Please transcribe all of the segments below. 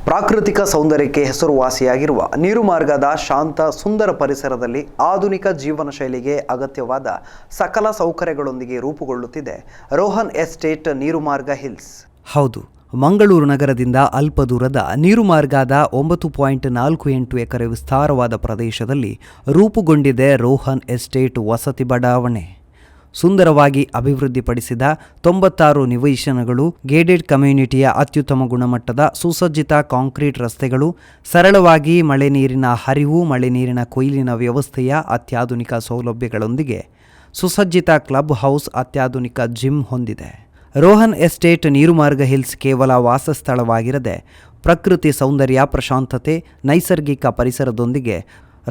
ಪ್ರಾಕೃತಿಕ ಸೌಂದರ್ಯಕ್ಕೆ ಹೆಸರುವಾಸಿಯಾಗಿರುವ ನೀರುಮಾರ್ಗದ ಶಾಂತ ಸುಂದರ ಪರಿಸರದಲ್ಲಿ ಆಧುನಿಕ ಜೀವನ ಶೈಲಿಗೆ ಅಗತ್ಯವಾದ ಸಕಲ ಸೌಕರ್ಯಗಳೊಂದಿಗೆ ರೂಪುಗೊಳ್ಳುತ್ತಿದೆ ರೋಹನ್ ಎಸ್ಟೇಟ್ ನೀರುಮಾರ್ಗ ಹಿಲ್ಸ್. ಹೌದು, ಮಂಗಳೂರು ನಗರದಿಂದ ಅಲ್ಪ ದೂರದ ನೀರುಮಾರ್ಗದ 9.48 ಎಕರೆ ವಿಸ್ತಾರವಾದ ಪ್ರದೇಶದಲ್ಲಿ ರೂಪುಗೊಂಡಿದೆ ರೋಹನ್ ಎಸ್ಟೇಟ್ ವಸತಿ ಬಡಾವಣೆ. ಸುಂದರವಾಗಿ ಅಭಿವೃದ್ಧಿಪಡಿಸಿದ 96 ನಿವೇಶನಗಳು, ಗೇಟೆಡ್ ಕಮ್ಯುನಿಟಿಯ ಅತ್ಯುತ್ತಮ ಗುಣಮಟ್ಟದ ಸುಸಜ್ಜಿತ ಕಾಂಕ್ರೀಟ್ ರಸ್ತೆಗಳು, ಸರಳವಾಗಿ ಮಳೆ ನೀರಿನ ಹರಿವು, ಮಳೆ ನೀರಿನ ಕೊಯ್ಲಿನ ವ್ಯವಸ್ಥೆಯ ಅತ್ಯಾಧುನಿಕ ಸೌಲಭ್ಯಗಳೊಂದಿಗೆ ಸುಸಜ್ಜಿತ ಕ್ಲಬ್ ಹೌಸ್, ಅತ್ಯಾಧುನಿಕ ಜಿಮ್ ಹೊಂದಿದೆ. ರೋಹನ್ ಎಸ್ಟೇಟ್ ನೀರುಮಾರ್ಗ ಹಿಲ್ಸ್ ಕೇವಲ ವಾಸಸ್ಥಳವಾಗಿರದೆ ಪ್ರಕೃತಿ ಸೌಂದರ್ಯ, ಪ್ರಶಾಂತತೆ, ನೈಸರ್ಗಿಕ ಪರಿಸರದೊಂದಿಗೆ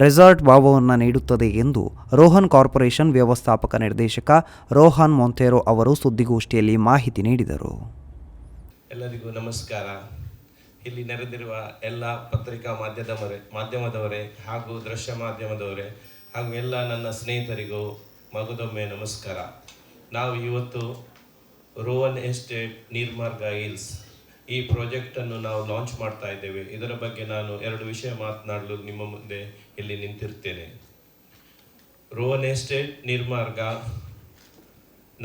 ರೆಸಾರ್ಟ್ ಭಾವವನ್ನು ನೀಡುತ್ತದೆ ಎಂದು ರೋಹನ್ ಕಾರ್ಪೊರೇಷನ್ ವ್ಯವಸ್ಥಾಪಕ ನಿರ್ದೇಶಕ ರೋಹನ್ ಮೊಂತೆರೊ ಅವರು ಸುದ್ದಿಗೋಷ್ಠಿಯಲ್ಲಿ ಮಾಹಿತಿ ನೀಡಿದರು. ಎಲ್ಲರಿಗೂ ನಮಸ್ಕಾರ. ಇಲ್ಲಿ ನೆರೆದಿರುವ ಎಲ್ಲ ಪತ್ರಿಕಾ ಮಾಧ್ಯಮದವರೇ ಹಾಗೂ ದೃಶ್ಯ ಮಾಧ್ಯಮದವರೇ ಹಾಗೂ ಎಲ್ಲ ನನ್ನ ಸ್ನೇಹಿತರಿಗೂ ಮಗದೊಮ್ಮೆ ನಮಸ್ಕಾರ. ನಾವು ಇವತ್ತು ರೋಹನ್ ಎಸ್ಟೇಟ್ ನೀರುಮಾರ್ಗ ಹಿಲ್ಸ್ ಈ ಪ್ರಾಜೆಕ್ಟನ್ನು ನಾವು ಲಾಂಚ್ ಮಾಡ್ತಾ ಇದ್ದೇವೆ. ಇದರ ಬಗ್ಗೆ ನಾನು 2 ವಿಷಯ ಮಾತನಾಡಲು ನಿಮ್ಮ ಮುಂದೆ ಇಲ್ಲಿ ನಿಂತಿರ್ತೇನೆ. ರೋಹನ್ ಎಸ್ಟೇಟ್ ನೀರುಮಾರ್ಗ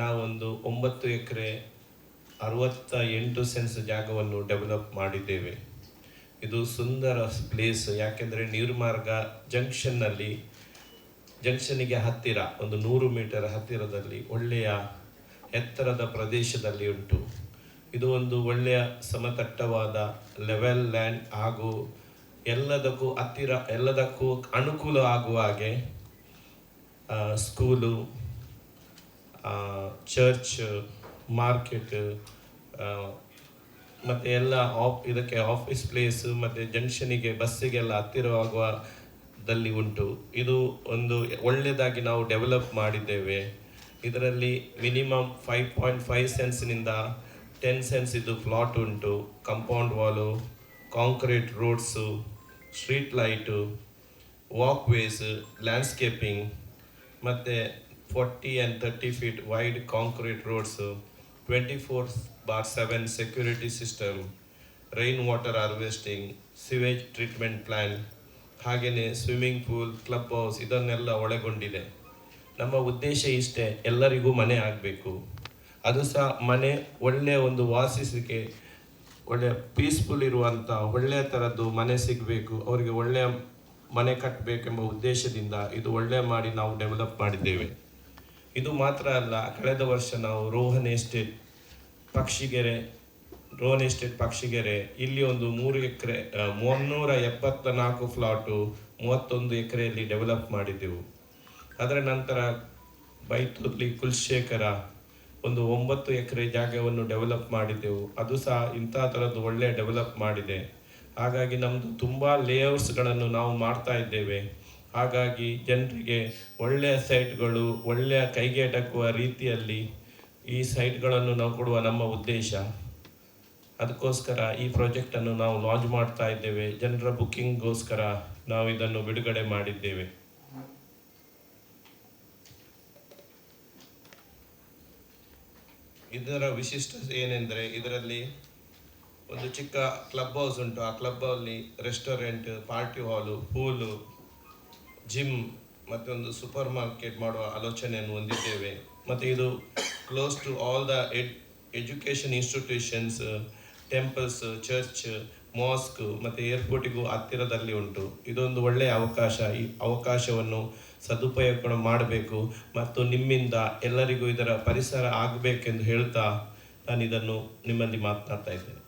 ನಾವೊಂದು 9 ಎಕರೆ 68 ಸೆನ್ಸ್ ಜಾಗವನ್ನು ಡೆವಲಪ್ ಮಾಡಿದ್ದೇವೆ. ಇದು ಸುಂದರ ಪ್ಲೇಸ್. ಯಾಕೆಂದರೆ ನೀರುಮಾರ್ಗ ಜಂಕ್ಷನ್ನಿಗೆ ಹತ್ತಿರ, ಒಂದು 100 ಮೀಟರ್ ಹತ್ತಿರದಲ್ಲಿ ಒಳ್ಳೆಯ ಎತ್ತರದ ಪ್ರದೇಶದಲ್ಲಿ ಉಂಟು. ಇದು ಒಂದು ಒಳ್ಳೆಯ ಸಮತಟ್ಟವಾದ ಲೆವೆಲ್ ಲ್ಯಾಂಡ್ ಹಾಗೂ ಎಲ್ಲದಕ್ಕೂ ಅನುಕೂಲ ಆಗುವ ಹಾಗೆ ಸ್ಕೂಲು, ಚರ್ಚ್, ಮಾರ್ಕೆಟ್ ಮತ್ತು ಎಲ್ಲ ಇದಕ್ಕೆ ಆಫೀಸ್ ಪ್ಲೇಸ್ ಮತ್ತು ಜಂಕ್ಷನಿಗೆ ಬಸ್ಸಿಗೆಲ್ಲ ಹತ್ತಿರವಾಗುವದಲ್ಲಿ ಉಂಟು. ಇದು ಒಂದು ಒಳ್ಳೆಯದಾಗಿ ನಾವು ಡೆವಲಪ್ ಮಾಡಿದ್ದೇವೆ. ಇದರಲ್ಲಿ ಮಿನಿಮಮ್ 5.5 ಸೆನ್ಸ್ನಿಂದ 10 ಸೆನ್ಸ್ ಇದು ಪ್ಲಾಟ್ ಉಂಟು. Compound wall, concrete roads, street light, walkways, landscaping ಮತ್ತು 40 and 30 feet wide concrete roads, 24/7 security system, rain water harvesting, sewage treatment plan, ಹಾಗೆಯೇ ಸ್ವಿಮ್ಮಿಂಗ್ ಪೂಲ್, ಕ್ಲಬ್ ಹೌಸ್ ಇದನ್ನೆಲ್ಲ ಒಳಗೊಂಡಿದೆ. ನಮ್ಮ ಉದ್ದೇಶ ಇಷ್ಟೇ, ಎಲ್ಲರಿಗೂ ಮನೆ ಆಗಬೇಕು. ಅದು ಸಹ ಮನೆ ಒಳ್ಳೆಯ ಒಂದು ವಾಸಿಸಲಿಕ್ಕೆ ಒಳ್ಳೆಯ ಪೀಸ್ಫುಲ್ ಇರುವಂಥ ಒಳ್ಳೆಯ ಥರದ್ದು ಮನೆ ಸಿಗಬೇಕು, ಅವರಿಗೆ ಒಳ್ಳೆಯ ಮನೆ ಕಟ್ಟಬೇಕೆಂಬ ಉದ್ದೇಶದಿಂದ ಇದು ಒಳ್ಳೆಯ ಮಾಡಿ ನಾವು ಡೆವಲಪ್ ಮಾಡಿದ್ದೇವೆ. ಇದು ಮಾತ್ರ ಅಲ್ಲ, ಕಳೆದ ವರ್ಷ ನಾವು ರೋಹನ್ ಎಸ್ಟೇಟ್ ಪಕ್ಷಿಗೆರೆ ಇಲ್ಲಿ ಒಂದು 3 ಎಕರೆ 374 ಫ್ಲಾಟು 31 ಎಕರೆಯಲ್ಲಿ ಡೆವಲಪ್ ಮಾಡಿದ್ದೆವು. ಅದರ ನಂತರ ಬೈತೂರ್ಲಿ ಕುಲಶೇಖರ ಒಂದು 9 ಎಕರೆ ಜಾಗವನ್ನು ಡೆವಲಪ್ ಮಾಡಿದ್ದೆವು. ಅದು ಸಹ ಇಂಥ ಥರದ್ದು ಒಳ್ಳೆಯ ಡೆವಲಪ್ ಮಾಡಿದೆ. ಹಾಗಾಗಿ ನಮ್ಮದು ತುಂಬ ಲೇಔಟ್ಸ್ಗಳನ್ನು ನಾವು ಮಾಡ್ತಾ ಇದ್ದೇವೆ. ಹಾಗಾಗಿ ಜನರಿಗೆ ಒಳ್ಳೆಯ ಸೈಟ್ಗಳು, ಒಳ್ಳೆಯ ಕೈಗೆ ಎಟಕುವ ರೀತಿಯಲ್ಲಿ ಈ ಸೈಟ್ಗಳನ್ನು ನಾವು ಕೊಡುವ ನಮ್ಮ ಉದ್ದೇಶ. ಅದಕ್ಕೋಸ್ಕರ ಈ ಪ್ರಾಜೆಕ್ಟನ್ನು ನಾವು ಲಾಂಚ್ ಮಾಡ್ತಾ ಇದ್ದೇವೆ. ಜನರ ಬುಕ್ಕಿಂಗ್ಗೋಸ್ಕರ ನಾವು ಇದನ್ನು ಬಿಡುಗಡೆ ಮಾಡಿದ್ದೇವೆ. ಇದರ ವಿಶಿಷ್ಟತೆ ಏನೆಂದರೆ, ಇದರಲ್ಲಿ ಒಂದು ಚಿಕ್ಕ ಕ್ಲಬ್ ಹೌಸ್ ಉಂಟು. ಆ ಕ್ಲಬ್ಬಲ್ಲಿ ರೆಸ್ಟೋರೆಂಟ್, ಪಾರ್ಟಿ ಹಾಲು, ಪೂಲು, ಜಿಮ್ ಮತ್ತು ಒಂದು ಸೂಪರ್ ಮಾರ್ಕೆಟ್ ಮಾಡುವ ಆಲೋಚನೆಯನ್ನು ಹೊಂದಿದ್ದೇವೆ. ಮತ್ತು ಇದು close to all the education institutions, temples, church, mosque ಮತ್ತು ಏರ್ಪೋರ್ಟಿಗೂ ಹತ್ತಿರದಲ್ಲಿ ಉಂಟು. ಇದೊಂದು ಒಳ್ಳೆಯ ಅವಕಾಶ. ಈ ಅವಕಾಶವನ್ನು ಸದುಪಯೋಗ ಮಾಡಬೇಕು ಮತ್ತು ನಿಮ್ಮಿಂದ ಎಲ್ಲರಿಗೂ ಇದರ ಪರಿಸರ ಆಗಬೇಕೆಂದು ಹೇಳ್ತಾ ನಾನು ಇದನ್ನು ನಿಮ್ಮಲ್ಲಿ ಮಾತನಾಡ್ತಾ ಇದ್ದೇನೆ.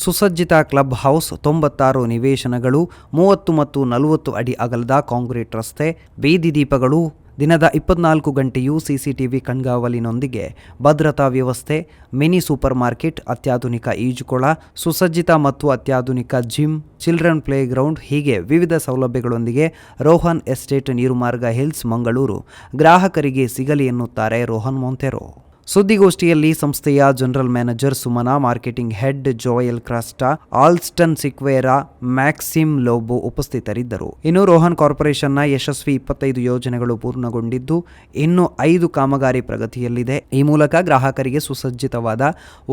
ಸುಸಜ್ಜಿತ ಕ್ಲಬ್ ಹೌಸ್, 96 ನಿವೇಶನಗಳು, 30 ಮತ್ತು 40 ಅಡಿ ಅಗಲದ ಕಾಂಕ್ರೀಟ್ ರಸ್ತೆ, ಬೀದಿ ದೀಪಗಳು, ದಿನದ 24 ಗಂಟೆಯೂ CCTV ಕಣ್ಗಾವಲಿನೊಂದಿಗೆ ಭದ್ರತಾ ವ್ಯವಸ್ಥೆ, ಮಿನಿ ಸೂಪರ್ ಮಾರ್ಕೆಟ್, ಅತ್ಯಾಧುನಿಕ ಈಜುಕೊಳ, ಸುಸಜ್ಜಿತ ಮತ್ತು ಅತ್ಯಾಧುನಿಕ ಜಿಮ್, ಚಿಲ್ಡ್ರನ್ ಪ್ಲೇ ಗ್ರೌಂಡ್ ಹೀಗೆ ವಿವಿಧ ಸೌಲಭ್ಯಗಳೊಂದಿಗೆ ರೋಹನ್ ಎಸ್ಟೇಟ್ ನೀರುಮಾರ್ಗ ಹಿಲ್ಸ್ ಮಂಗಳೂರು ಗ್ರಾಹಕರಿಗೆ ಸಿಗಲಿ ಎನ್ನುತ್ತಾರೆ ರೋಹನ್ ಮೊಂತೆರೊ. ಸುದ್ದಿಗೋಷ್ಠಿಯಲ್ಲಿ ಸಂಸ್ಥೆಯ general manager Sumana, marketing head Joel Crasta, Alston Sequeira, Maxim Lobo ಉಪಸ್ಥಿತರಿದ್ದರು. ಇನ್ನು ರೋಹನ್ ಕಾರ್ಪೊರೇಷನ್ನ ಯಶಸ್ವಿ 25 ಯೋಜನೆಗಳು ಪೂರ್ಣಗೊಂಡಿದ್ದು ಇನ್ನು 5 ಕಾಮಗಾರಿ ಪ್ರಗತಿಯಲ್ಲಿದೆ. ಈ ಮೂಲಕ ಗ್ರಾಹಕರಿಗೆ ಸುಸಜ್ಜಿತವಾದ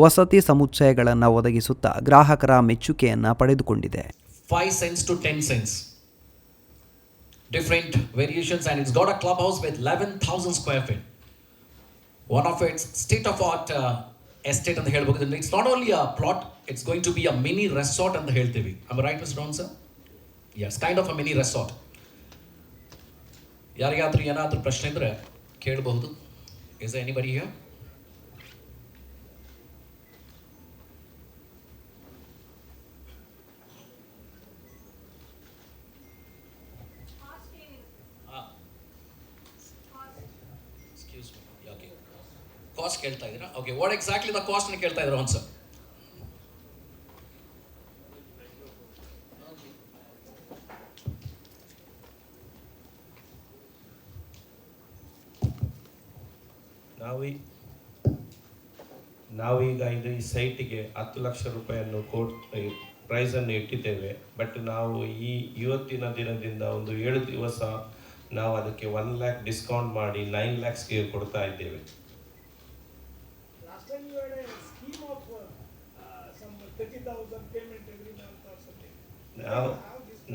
ವಸತಿ ಸಮುಚ್ಚಯಗಳನ್ನು ಒದಗಿಸುತ್ತಾ ಗ್ರಾಹಕರ ಮೆಚ್ಚುಗೆಯನ್ನ ಪಡೆದುಕೊಂಡಿದೆ. 5 cents to 10 cents. Different variations, and it's got a clubhouse with 11,000 square feet. One of its state-of-art estate ಅಂತ ಹೇಳ್ಬೋದು. It's not only a plot, it's going to be a mini resort ಅಂತ ಹೇಳ್ತೀವಿ. Am I right, Mr. Ron, sir? Yes, kind of a mini resort. ಯಾರಿಗಾದ್ರೂ ಏನಾದರೂ ಪ್ರಶ್ನೆ ಇದ್ರೆ ಕೇಳಬಹುದು. Is there anybody here? Cost ಕೇಳ್ತಾ ಇದ್ದೀರಾ? Okay, what exactly the cost ನ ಕೇಳ್ತಾ ಇದ್ದೀರಾ ಆನ್ಸರ್? ನಾವೀಗ ಇದು ಈ ಸೈಟಿಗೆ 10 ಲಕ್ಷ ರೂಪಾಯಿಯನ್ನು ಪ್ರೈಸನ್ನು ಇಟ್ಟಿದ್ದೇವೆ. ಬಟ್ ನಾವು ಇವತ್ತಿನ ದಿನದಿಂದ ಒಂದು 7 ದಿವಸ ನಾವು ಅದಕ್ಕೆ 1 lakh ಡಿಸ್ಕೌಂಟ್ ಮಾಡಿ 9 lakhsಗೆ ಕೊಡ್ತಾ ಇದ್ದೇವೆ.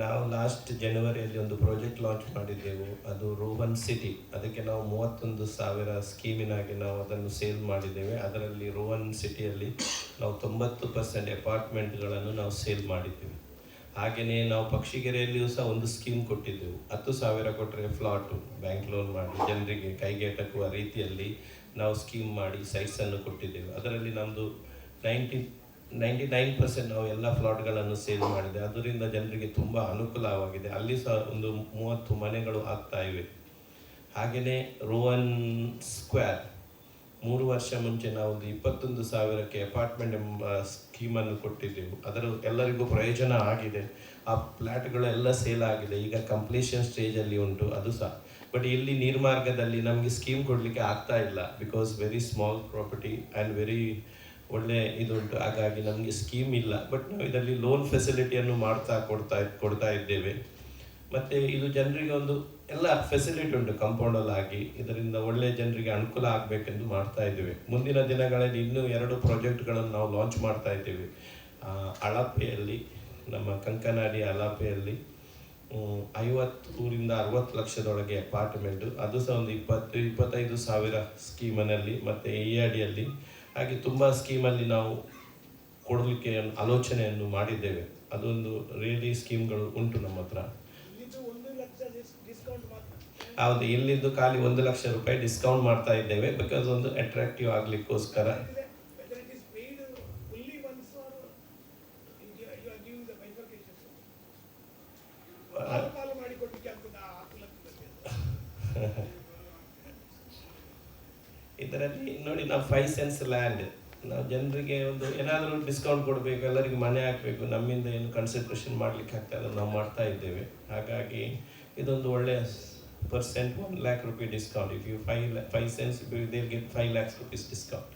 ನಾವು ಲಾಸ್ಟ್ ಜನವರಿಯಲ್ಲಿ ಒಂದು ಪ್ರಾಜೆಕ್ಟ್ ಲಾಂಚ್ ಮಾಡಿದ್ದೆವು. ಅದು ರೋಹನ್ ಸಿಟಿ. ಅದಕ್ಕೆ ನಾವು 31,000 ಸ್ಕೀಮಿನಾಗಿ ನಾವು ಅದನ್ನು ಸೇಲ್ ಮಾಡಿದ್ದೇವೆ. ಅದರಲ್ಲಿ ರೋಹನ್ ಸಿಟಿಯಲ್ಲಿ ನಾವು 90% ಅಪಾರ್ಟ್ಮೆಂಟ್ಗಳನ್ನು ನಾವು ಸೇಲ್ ಮಾಡಿದ್ದೇವೆ. ಹಾಗೆಯೇ ನಾವು ಪಕ್ಷಿಗೆರೆಯಲ್ಲಿಯೂ ಸಹ ಒಂದು ಸ್ಕೀಮ್ ಕೊಟ್ಟಿದ್ದೆವು. 10,000 ಕೊಟ್ಟರೆ ಫ್ಲಾಟು ಬ್ಯಾಂಕ್ ಲೋನ್ ಮಾಡಿ ಜನರಿಗೆ ಕೈಗೆ ಎಟಕುವ ರೀತಿಯಲ್ಲಿ ನಾವು ಸ್ಕೀಮ್ ಮಾಡಿ ಸೈಟ್ಸನ್ನು ಕೊಟ್ಟಿದ್ದೆವು. ಅದರಲ್ಲಿ ನಮ್ಮದು 99% ನಾವು ಎಲ್ಲ ಫ್ಲಾಟ್ಗಳನ್ನು ಸೇಲ್ ಮಾಡಿದೆ. ಅದರಿಂದ ಜನರಿಗೆ ತುಂಬ ಅನುಕೂಲವಾಗಿದೆ. ಅಲ್ಲಿ ಸಹ ಒಂದು 30 ಮನೆಗಳು ಆಗ್ತಾ ಇವೆ. ಹಾಗೆಯೇ ರೋಹನ್ ಸ್ಕ್ವೇರ್ 3 ವರ್ಷ ಮುಂಚೆ ನಾವು 21,000ಕ್ಕೆ ಅಪಾರ್ಟ್ಮೆಂಟ್ ಎಂಬ ಸ್ಕೀಮನ್ನು ಕೊಟ್ಟಿದ್ದೆವು. ಅದರ ಎಲ್ಲರಿಗೂ ಪ್ರಯೋಜನ ಆಗಿದೆ. ಆ ಫ್ಲ್ಯಾಟ್ಗಳೆಲ್ಲ ಸೇಲ್ ಆಗಿದೆ. ಈಗ ಕಂಪ್ಲೀಷನ್ ಸ್ಟೇಜಲ್ಲಿ ಉಂಟು ಅದು ಸಹ. ಬಟ್ ಇಲ್ಲಿ ನೀರ್ಮಾರ್ಗದಲ್ಲಿ ನಮಗೆ ಸ್ಕೀಮ್ ಕೊಡಲಿಕ್ಕೆ ಆಗ್ತಾ ಇಲ್ಲ. Because very small property and very ಒಳ್ಳೆ ಇದುಂಟು. ಹಾಗಾಗಿ ನಮಗೆ ಸ್ಕೀಮ್ ಇಲ್ಲ. ಬಟ್ ನಾವು ಇದರಲ್ಲಿ ಲೋನ್ ಫೆಸಿಲಿಟಿಯನ್ನು ಕೊಡ್ತಾ ಇದ್ದೇವೆ. ಮತ್ತು ಇದು ಜನರಿಗೆ ಒಂದು ಎಲ್ಲ ಫೆಸಿಲಿಟಿ ಉಂಟು ಕಂಪೌಂಡಲ್ಲಿ ಆಗಿ. ಇದರಿಂದ ಒಳ್ಳೆ ಜನರಿಗೆ ಅನುಕೂಲ ಆಗಬೇಕೆಂದು ಮಾಡ್ತಾ ಇದ್ದೇವೆ. ಮುಂದಿನ ದಿನಗಳಲ್ಲಿ ಇನ್ನೂ 2 ಪ್ರಾಜೆಕ್ಟ್ಗಳನ್ನು ನಾವು ಲಾಂಚ್ ಮಾಡ್ತಾ ಇದ್ದೇವೆ. ಅಳಪೆಯಲ್ಲಿ, ನಮ್ಮ ಕಂಕನಾಡಿ ಅಳಪೆಯಲ್ಲಿ 50 ರಿಂದ 60 ಲಕ್ಷದೊಳಗೆ ಅಪಾರ್ಟ್ಮೆಂಟು. ಅದು ಸಹ ಒಂದು 20-25,000 ಸ್ಕೀಮನಲ್ಲಿ ಮತ್ತು EADಯಲ್ಲಿ. ಹಾಗೆ ತುಂಬ ಸ್ಕೀಮಲ್ಲಿ ನಾವು ಕೊಡಲಿಕ್ಕೆ ಆಲೋಚನೆಯನ್ನು ಮಾಡಿದ್ದೇವೆ. ಅದೊಂದು ರಿಯಲಿ ಸ್ಕೀಮ್ಗಳು ಉಂಟು ನಮ್ಮ ಹತ್ರ. ಹೌದು, ಇಲ್ಲಿದ್ದು ಖಾಲಿ 1 ಲಕ್ಷ ರೂಪಾಯಿ ಡಿಸ್ಕೌಂಟ್ ಮಾಡ್ತಾ ಇದ್ದೇವೆ. ಬಿಕಾಸ್ ಒಂದು ಅಟ್ರಾಕ್ಟಿವ್ ಆಗಲಿಕ್ಕೋಸ್ಕರ. ಇದರಲ್ಲಿ ನೋಡಿ, ನಾವು 5 cents ಲ್ಯಾಂಡ್, ನಾವು ಜನರಿಗೆ ಒಂದು ಏನಾದರೂ ಡಿಸ್ಕೌಂಟ್ ಕೊಡಬೇಕು, ಎಲ್ಲರಿಗೆ ಮನೆ ಹಾಕಬೇಕು, ನಮ್ಮಿಂದ ಏನು ಕನ್ಸಿಡ್ರೇಷನ್ ಮಾಡಲಿಕ್ಕೆ ಆಗ್ತದೆ ನಾವು ಮಾಡ್ತಾ ಇದ್ದೇವೆ. ಹಾಗಾಗಿ ಇದೊಂದು ಒಳ್ಳೆಯ percent 1 lakh rupee discount. If you 5 cents, they'll get 5 lakhs rupees discount.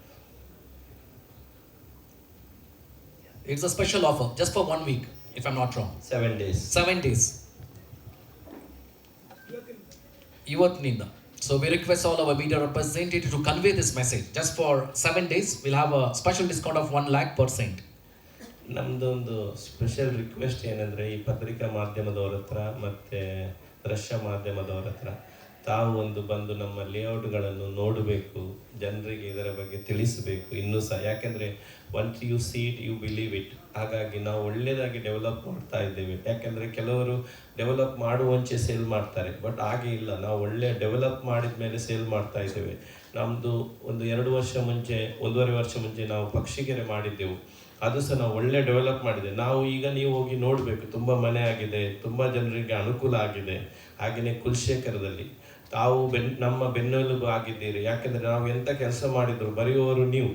It's a special offer just for 1 week, if I'm not wrong. 7 days. 7 days. ಇವತ್ತಿನಿಂದ. So we request all our media representatives to convey this message. Just for 7 days, we'll have a special discount of 1 lakh%. ನಮ್ಮದು ಒಂದು special request ಏನಂದರೆ, ಈ ಪತ್ರಿಕಾ ಮಾಧ್ಯಮದವ್ರ ಹತ್ರ ಮತ್ತು ದೃಶ್ಯ ಮಾಧ್ಯಮದವ್ರ ಹತ್ರ ತಾವು ಒಂದು ಬಂದು ನಮ್ಮ ಲೇಔಟ್ಗಳನ್ನು ನೋಡಬೇಕು, ಜನರಿಗೆ ಇದರ ಬಗ್ಗೆ ತಿಳಿಸಬೇಕು ಇನ್ನೂ ಸಹ. ಯಾಕೆಂದರೆ once you see it you believe it. ಹಾಗಾಗಿ ನಾವು ಒಳ್ಳೆಯದಾಗಿ ಡೆವಲಪ್ ಮಾಡ್ತಾ ಇದ್ದೇವೆ. ಯಾಕೆಂದರೆ ಕೆಲವರು ಡೆವಲಪ್ ಮಾಡುವಂಚೆ ಸೇಲ್ ಮಾಡ್ತಾರೆ, ಬಟ್ ಹಾಗೆ ಇಲ್ಲ. ನಾವು ಒಳ್ಳೆ ಡೆವಲಪ್ ಮಾಡಿದ ಮೇಲೆ ಸೇಲ್ ಮಾಡ್ತಾ ಇದ್ದೇವೆ. ನಮ್ಮದು ಒಂದು 2 ವರ್ಷ ಮುಂಚೆ, 1.5 ವರ್ಷ ಮುಂಚೆ ನಾವು ಪಕ್ಷಿಗೆರೆ ಮಾಡಿದ್ದೆವು. ಅದು ಸಹ ನಾವು ಒಳ್ಳೆ ಡೆವಲಪ್ ಮಾಡಿದೆ. ನಾವು ಈಗ ನೀವು ಹೋಗಿ ನೋಡಬೇಕು, ತುಂಬ ಮನೆ ಆಗಿದೆ, ತುಂಬ ಜನರಿಗೆ ಅನುಕೂಲ ಆಗಿದೆ. ಹಾಗೆಯೇ ಕುಲಶೇಖರದಲ್ಲಿ ತಾವು ನಮ್ಮ ಬೆನ್ನೆಲುಬು ಆಗಿದ್ದೀರಿ. ಯಾಕೆಂದರೆ ನಾವು ಎಂಥ ಕೆಲಸ ಮಾಡಿದ್ರು ಬರೆಯುವವರು ನೀವು.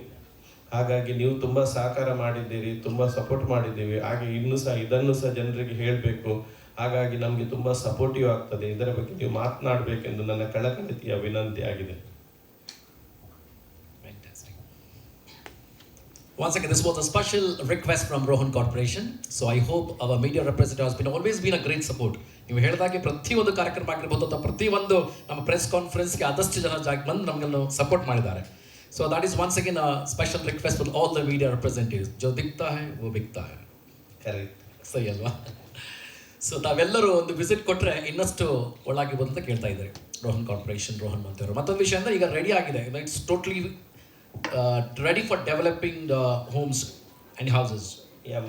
ಹಾಗಾಗಿ ನೀವು ತುಂಬ ಸಹಕಾರ ಮಾಡಿದ್ದೀರಿ, ತುಂಬ ಸಪೋರ್ಟ್ ಮಾಡಿದ್ದೀವಿ. ಹಾಗೆ ಇನ್ನೂ ಸಹ ಇದನ್ನು ಸಹ ಜನರಿಗೆ ಹೇಳಬೇಕು. ಹಾಗಾಗಿ ನಮಗೆ ತುಂಬ ಸಪೋರ್ಟಿವ್ ಆಗ್ತದೆ. ಇದರ ಬಗ್ಗೆ ನೀವು ಮಾತನಾಡಬೇಕೆಂದು ನನ್ನ ಕಳಕಳಿಯ ವಿನಂತಿ ಆಗಿದೆ. Once again, this was a special request from Rohan Corporation. So I hope our media representative has always been a great support. ನೀವು ಹೇಳಿದಾಗೆ ಪ್ರತಿಯೊಂದು ಕಾರ್ಯಕ್ರಮ ಆಗಿರ್ಬೋದು ಅಥವಾ ಪ್ರತಿಯೊಂದು ನಮ್ಮ ಪ್ರೆಸ್ ಕಾನ್ಫರೆನ್ಸ್ಗೆ ಆದಷ್ಟು ಜನ ಬಂದು ನಮ್ಮನ್ನು ಸಪೋರ್ಟ್ ಮಾಡಿದ್ದಾರೆ. So that is once again a special request for all the media representatives. जो दिखता है वो बिकता है. ಕರೆಕ್ಟ್. ಸರಿ ಅಲ್ವಾ? ಸೊ ತಾವೆಲ್ಲರೂ ಒಂದು ವಿಸಿಟ್ ಕೊಟ್ಟರೆ ಇನ್ನಷ್ಟು ಒಳಾಗಿರ್ಬೋದು ಅಂತ ಕೇಳ್ತಾ ಇದ್ದಾರೆ ರೋಹನ್ ಕಾರ್ಪೊರೇಷನ್, ರೋಹನ್ ಮಂತವರು. ಮತ್ತೊಂದು ವಿಷಯ ಅಂದರೆ ಈಗ ರೆಡಿ ಆಗಿದೆ, it's totally ready for developing the homes and houses.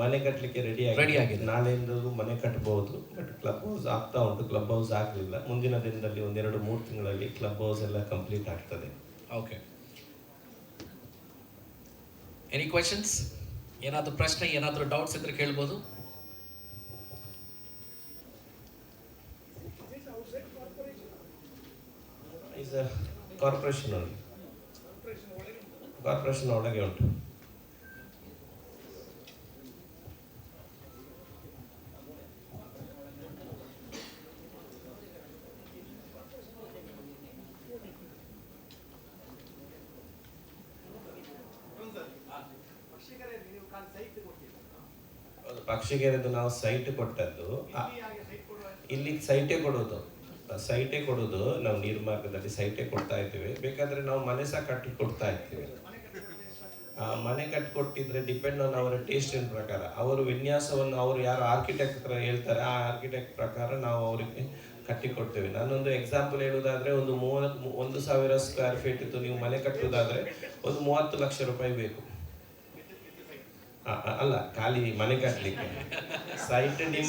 ಮನೆ ಕಟ್ಟಲಿಕ್ಕೆ ರೆಡಿ ಆಗಿದೆ. ನಾಳೆಯಿಂದ ಮನೆ ಕಟ್ಟಬಹುದು. ಬಟ್ ಕ್ಲಬ್ ಹೌಸ್ ಆಗ್ತಾ ಉಂಟು. ಕ್ಲಬ್ ಹೌಸ್ ಆಗಲಿಲ್ಲ. ಮುಂದಿನ ದಿನದಲ್ಲಿ 1-2-3 ತಿಂಗಳಲ್ಲಿ ಕ್ಲಬ್ ಹೌಸ್ ಎಲ್ಲ ಕಂಪ್ಲೀಟ್ ಆಗ್ತದೆ. Okay, any questions? ಏನಾದರೂ ಪ್ರಶ್ನೆ, ಏನಾದರೂ ಡೌಟ್ಸ್ ಇದ್ರೆ ಕೇಳ್ಬೋದು. ಈಸ್ ಕಾರ್ಪೊರೇಷನ್ ಒಳಗೆ, ಕಾರ್ಪೊರೇಷನ್ ಒಳಗೆ ಉಂಟು. ಪಕ್ಷಿಗೆರೆದು ನಾವು ಸೈಟ್ ಕೊಟ್ಟದ್ದು, ಇಲ್ಲಿ ಸೈಟೇ ಕೊಡೋದು ನಾವು ನೀರು ಮಾರ್ಗದಲ್ಲಿ ಸೈಟೇ ಕೊಡ್ತಾ ಇದ್ದೀವಿ. ಬೇಕಾದ್ರೆ ನಾವು ಮನೆ ಸಹ ಕಟ್ಟಿ ಕೊಡ್ತಾ ಇರ್ತೀವಿ. ಮನೆ ಕಟ್ಟಿಕೊಟ್ಟಿದ್ರೆ ಡಿಪೆಂಡ್ ಆನ್ ಅವರ ಟೇಸ್ಟಿನ ಪ್ರಕಾರ, ಅವರು ವಿನ್ಯಾಸವನ್ನು ಅವರು ಯಾರು ಆರ್ಕಿಟೆಕ್ಟ್ ಹತ್ರ ಹೇಳ್ತಾರೆ ಆ ಆರ್ಕಿಟೆಕ್ಟ್ ಪ್ರಕಾರ ನಾವು ಅವರಿಗೆ ಕಟ್ಟಿಕೊಡ್ತೇವೆ. ನಾನೊಂದು ಎಕ್ಸಾಂಪಲ್ ಹೇಳುವುದಾದ್ರೆ, ಒಂದು 1,000 ಸ್ಕ್ವೇರ್ ಫೀಟ್ ಇತ್ತು ನೀವು ಮನೆ ಕಟ್ಟುವುದಾದ್ರೆ ಒಂದು 30 ಲಕ್ಷ ರೂಪಾಯಿ ಬೇಕು. ಅಲ್ಲ, ಖಾಲಿ ಮನೆ ಕಟ್ಟಲಿಕ್ಕೆ. ಸೈಟಿಗೆ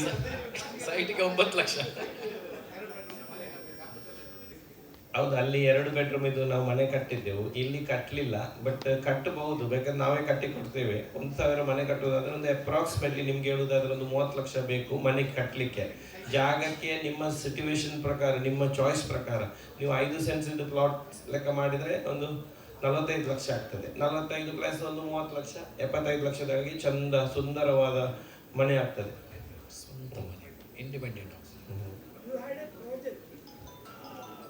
9 ಲಕ್ಷ. ಹೌದು, ಅಲ್ಲಿ 2 ಬೆಡ್ರೂಮ್ ಇದು ನಾವು ಮನೆ ಕಟ್ಟಿದ್ದೆವು. ಇಲ್ಲಿ ಕಟ್ಟಲಿಲ್ಲ, ಬಟ್ ಕಟ್ಟಬಹುದು, ಬೇಕಾದ್ರೆ ನಾವೇ ಕಟ್ಟಿ ಕೊಡ್ತೇವೆ. 1,000 ಮನೆ ಕಟ್ಟುವುದಾದ್ರೆ ಒಂದು ಅಪ್ರಾಕ್ಸಿಮೇಟ್ಲಿ ನಿಮ್ಗೆ ಹೇಳುವುದಾದ್ರೆ ಒಂದು 30 ಲಕ್ಷ ಬೇಕು ಮನೆ ಕಟ್ಟಲಿಕ್ಕೆ. ಜಾಗಕ್ಕೆ ನಿಮ್ಮ ಸಿಚುವೇಶನ್ ಪ್ರಕಾರ, ನಿಮ್ಮ ಚಾಯ್ಸ್ ಪ್ರಕಾರ ನೀವು 5 ಸೆನ್ಸ್ ಇದು ಪ್ಲಾಟ್ ಲೆಕ್ಕ ಮಾಡಿದರೆ ಒಂದು 45 ಲಕ್ಷ ಆಗ್ತದೆ. 45 ಪ್ಲಸ್ ಒಂದು 30 ಲಕ್ಷ, 75 ಲಕ್ಷದೊಳಗೆ ಚಂದ ಸುಂದರವಾದ ಮನೆ ಆಗ್ತದೆ. ಸ್ವಂತ ಮನೆ, independent. You had a project.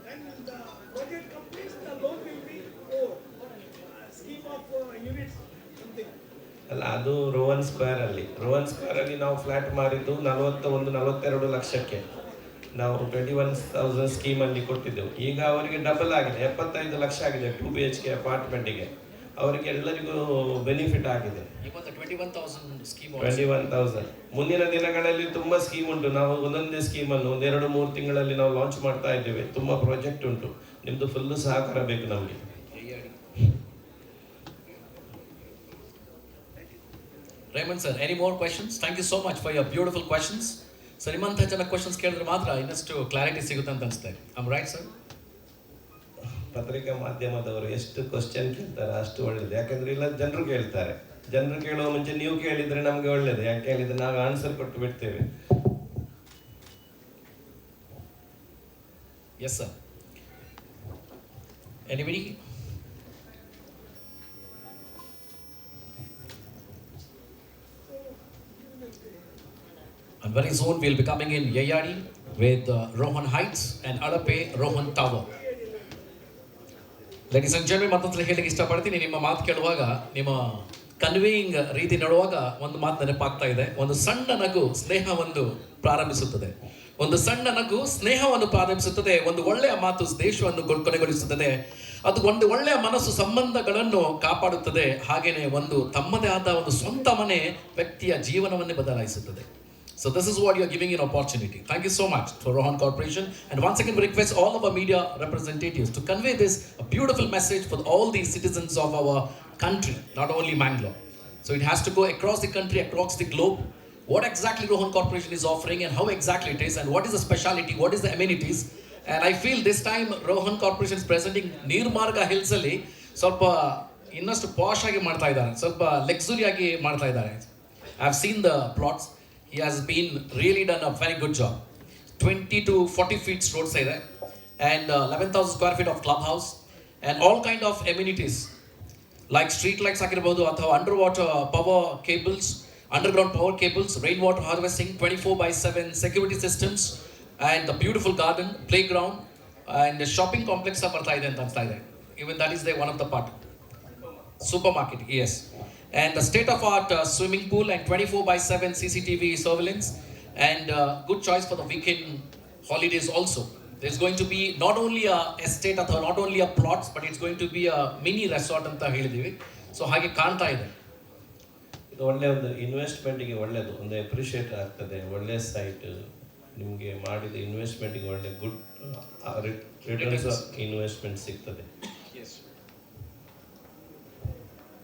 When the project completes, the loan will be over. Scheme of units, something. ಅಲ್ಲ, ಅದು ರೋಹನ್ ಸ್ಕ್ವೇರ್ ಅಲ್ಲಿ ನಾವು ಫ್ಲಾಟ್ ಮಾರಿದ್ದು 42 ಲಕ್ಷಕ್ಕೆ ನಾವು 21,000 ಸ್ಕೀಮಲ್ಲಿ ಕೊಟ್ಟಿದ್ದೆವು. ಈಗ ಅವರಿಗೆ ಡಬಲ್ ಆಗಿದೆ, 75 ಲಕ್ಷ ಆಗಿದೆ 2 BHK ಅಪಾರ್ಟ್ಮೆಂಟಿಗೆ. ಅವರಿಗೆ ಎಲ್ಲರಿಗೂ ಬೆನಿಫಿಟ್ ಆಗಿದೆ. 21,000. ಮುಂದಿನ ದಿನಗಳಲ್ಲಿ ತುಂಬ ಸ್ಕೀಮ್ ಉಂಟು. ನಾವು ಒಂದೊಂದೇ ಸ್ಕೀಮನ್ನು 1-2-3 ತಿಂಗಳಲ್ಲಿ ನಾವು ಲಾಂಚ್ ಮಾಡ್ತಾ ಇದ್ದೇವೆ. ತುಂಬ ಪ್ರಾಜೆಕ್ಟ್ ಉಂಟು. ನಿಮ್ಮದು ಫುಲ್ಲು ಸಹಕಾರ ಬೇಕು ನಮಗೆ. Raymond sir, any more questions? Thank you so much for your beautiful questions. So ನಿಮ್ಮಂಥ ಜನ ಕ್ವಶನ್ಸ್ ಕೇಳಿದ್ರೆ ಮಾತ್ರ ಇನ್ನಷ್ಟು ಕ್ಲಾರಿಟಿ ಸಿಗುತ್ತೆ ಅಂತ ಅನಿಸ್ತಾ ಇದೆ. I am right sir? ಪತ್ರಿಕಾ ಮಾಧ್ಯಮದವರು ಎಷ್ಟು ಕ್ವಶನ್ ಕೇಳ್ತಾರೆ ಅಷ್ಟು ಒಳ್ಳೇದು. ಯಾಕಂದ್ರೆ ಇಲ್ಲ, ಜನರು ಕೇಳ್ತಾರೆ. ಜನರು ಕೇಳುವ ಮುಂಚೆ ನೀವು ಕೇಳಿದ್ರೆ ನಮಗೆ ಒಳ್ಳೇದು. ಯಾಕೆ ಹೇಳಿದ್ರೆ ನಾವು ಆನ್ಸರ್ ಕೊಟ್ಟು ಬಿಡ್ತೇವೆ. Yes sir. Anybody? And very soon we'll be coming in Yayadi with Rohan Heights and Alape Rohan Tower. Ladies and gentlemen, ಮತ್ತೊಂದು ಹೇಳಲಿಕ್ಕೆ ಇಷ್ಟಪಡ್ತೀನಿ. ನಿಮ್ಮ ಮಾತು ಕೇಳುವಾಗ, ನಿಮ್ಮ ಕನ್ವೇಯಿಂಗ್ ರೀತಿ ನೋಡುವಾಗ ಒಂದು ಮಾತು ನೆನಪಾಗ್ತಾ ಇದೆ. ಒಂದು ಸಣ್ಣ ನಗು ಸ್ನೇಹವನ್ನು ಪ್ರಾರಂಭಿಸುತ್ತದೆ. ಒಂದು ಒಳ್ಳೆಯ ಮಾತು ದೇಶವನ್ನು ಕೊನೆಗೊಳಿಸುತ್ತದೆ. ಅದು ಒಂದು ಒಳ್ಳೆಯ ಮನಸ್ಸು ಸಂಬಂಧಗಳನ್ನು ಕಾಪಾಡುತ್ತದೆ. ಹಾಗೇನೆ ಒಂದು ತಮ್ಮದೇ ಆದ ಒಂದು ಸ್ವಂತ ಮನೆ ವ್ಯಕ್ತಿಯ ಜೀವನವನ್ನೇ ಬದಲಾಯಿಸುತ್ತದೆ. So this is what you are giving an opportunity. Thank you so much to Rohan Corporation. And once again, we request all of our media representatives to convey this a beautiful message for all the citizens of our country, not only Mangalore. So it has to go across the country, across the globe. What exactly Rohan Corporation is offering and how exactly it is and what is the speciality, what is the amenities. And I feel this time Rohan Corporation is presenting Neermarga Hills alli ಸ್ವಲ್ಪ ಇನ್ನಷ್ಟು posh ಆಗಿ ಮಾಡ್ತಾ ಇದ್ದಾರೆ, ಸ್ವಲ್ಪ luxury ಆಗಿ ಮಾಡ್ತಾ ಇದ್ದಾರೆ. I have seen the plots. He has been really done a very good job. 20 to 40 feet roads ಇದೆ and 11,000 square feet of clubhouse and all kind of amenities like street lights ಆಗಿರಬಹುದು ಅಥವಾ underwater power cables, underground power cables, rainwater harvesting, 24/7 security systems and the beautiful garden, playground and the shopping complex ಬರ್ತಾ ಇದೆ ಅಂತ ಅನ್ಸ್ತಾ ಇದೆ. Even that is the one of the part. Supermarket, yes. and the state-of-art swimming pool and 24/7 CCTV surveillance, and good choice for the weekend holidays also. There's going to be not only a estate ಅಥವಾ not only a plots, but it's going to be a mini resort ಅಂತ ಹೇಳಿದ್ದೀವಿ. So ಹಾಗೆ ಕಾಣ್ತಾ ಇದೆ. ಇದು ಒಳ್ಳೆಯ ಒಂದು ಇನ್ವೆಸ್ಟ್ಮೆಂಟಿಗೆ ಒಳ್ಳೆಯದು, ಒಂದು ಅಪ್ರಿಷಿಯೇಟ್ ಆಗ್ತದೆ. ಒಳ್ಳೆಯ ಸೈಟ್, ನಿಮಗೆ ಮಾಡಿದ ಇನ್ವೆಸ್ಟ್ಮೆಂಟಿಗೆ ಒಳ್ಳೆ ಗುಡ್ ರಿಟರ್ನ್ಸ್ ಆಫ್ ಇನ್ವೆಸ್ಟ್ಮೆಂಟ್ ಸಿಗ್ತದೆ.